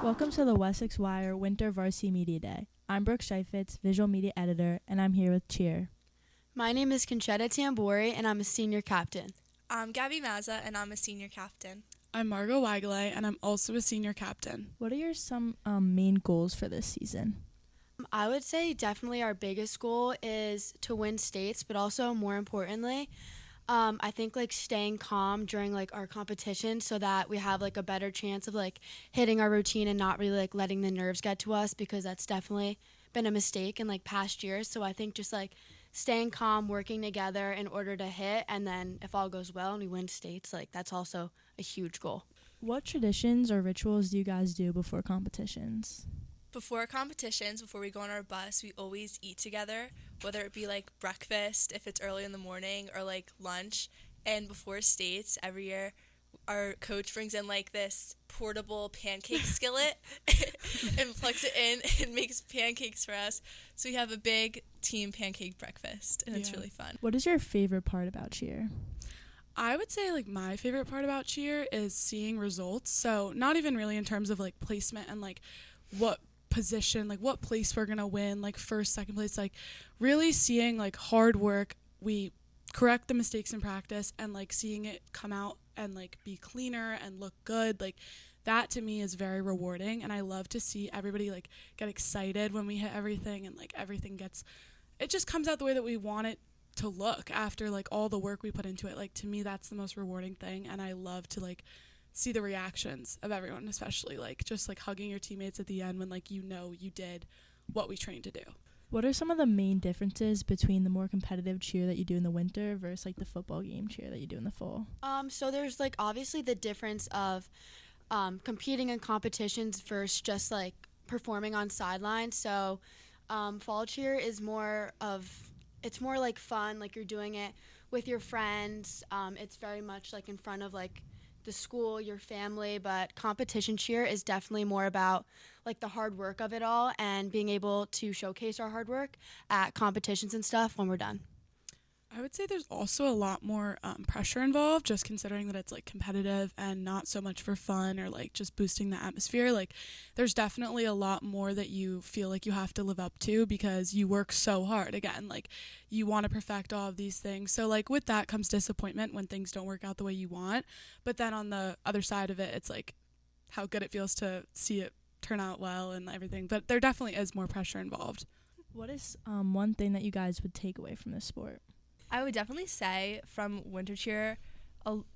Welcome to the Wessex Wire Winter Varsity Media Day. I'm Brooke Scheifitz, Visual Media Editor, and I'm here with Cheer. My name is Conchetta Tambori, and I'm a senior captain. I'm Gabby Mazza, and I'm a senior captain. I'm Margot Wagley, and I'm also a senior captain. What are your some main goals for this season? I would say definitely our biggest goal is to win states, but also more importantly, I think staying calm during our competition so that we have a better chance of hitting our routine and not really letting the nerves get to us, because that's definitely been a mistake in past years. So I think just staying calm, working together in order to hit, and then if all goes well and we win states, that's also a huge goal. What traditions or rituals do you guys do before competitions? Before competitions, before we go on our bus, we always eat together, whether it be breakfast if it's early in the morning or lunch. And before states, every year our coach brings in this portable pancake skillet and plugs it in and makes pancakes for us. So we have a big team pancake breakfast, and it's really fun. What is your favorite part about cheer? I would say my favorite part about cheer is seeing results. So not even really in terms of placement and what position, what place we're gonna win, first, second place, really seeing hard work. We correct the mistakes in practice and seeing it come out and be cleaner and look good. That to me is very rewarding, and I love to see everybody get excited when we hit everything, and everything it just comes out the way that we want it to look after all the work we put into it. To me, that's the most rewarding thing, and I love to see the reactions of everyone, especially just hugging your teammates at the end when you did what we trained to do. What are some of the main differences between the more competitive cheer that you do in the winter versus the football game cheer that you do in the fall? So there's obviously the difference of competing in competitions versus just performing on sidelines. So fall cheer is more fun, you're doing it with your friends. It's very much in front of the school, your family, but competition cheer is definitely more about the hard work of it all and being able to showcase our hard work at competitions and stuff when we're done. I would say there's also a lot more pressure involved, just considering that it's competitive and not so much for fun or just boosting the atmosphere. There's definitely a lot more that you feel you have to live up to because you work so hard. Again, you want to perfect all of these things. So with that comes disappointment when things don't work out the way you want. But then on the other side of it, it's how good it feels to see it turn out well and everything. But there definitely is more pressure involved. What is one thing that you guys would take away from this sport? I would definitely say from winter cheer,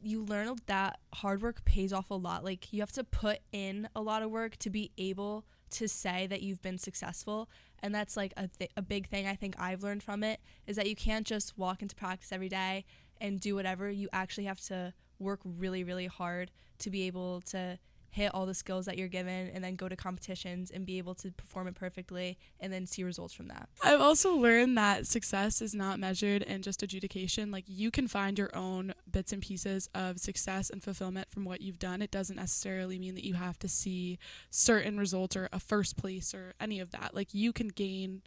you learn that hard work pays off a lot. You have to put in a lot of work to be able to say that you've been successful. And that's a big thing I think I've learned from it, is that you can't just walk into practice every day and do whatever. You actually have to work really, really hard to be able to hit all the skills that you're given and then go to competitions and be able to perform it perfectly and then see results from that. I've also learned that success is not measured in just adjudication. You can find your own bits and pieces of success and fulfillment from what you've done. It doesn't necessarily mean that you have to see certain results or a first place or any of that. You can gain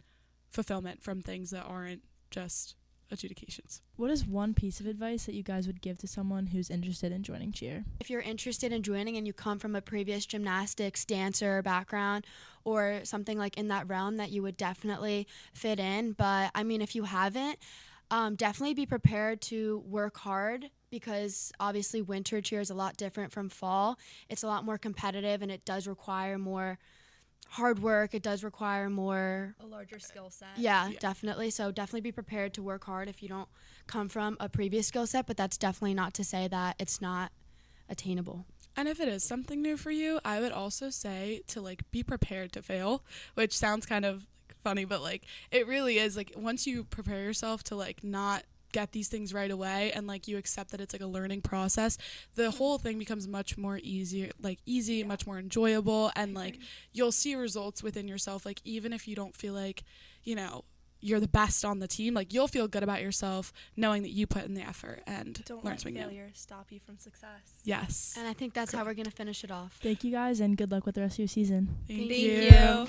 fulfillment from things that aren't just adjudications. What is one piece of advice that you guys would give to someone who's interested in joining cheer? If you're interested in joining and you come from a previous gymnastics, dancer background or something in that realm, that you would definitely fit in. But if you haven't, definitely be prepared to work hard, because obviously winter cheer is a lot different from fall. It's a lot more competitive, and it does require more hard work. It does require a larger skill set. Yeah, definitely. So definitely be prepared to work hard if you don't come from a previous skill set, but that's definitely not to say that it's not attainable. And if it is something new for you, I would also say to be prepared to fail, which sounds kind of funny, but it really is. Once you prepare yourself to not get these things right away and you accept that it's a learning process, the whole thing becomes much more easy, much more enjoyable, and you'll see results within yourself. Even if you don't feel you're the best on the team, you'll feel good about yourself knowing that you put in the effort and don't learn let something failure new. Stop you from success. Yes. And I think that's how we're going to finish it off. Thank you guys, and good luck with the rest of your season. Thank you.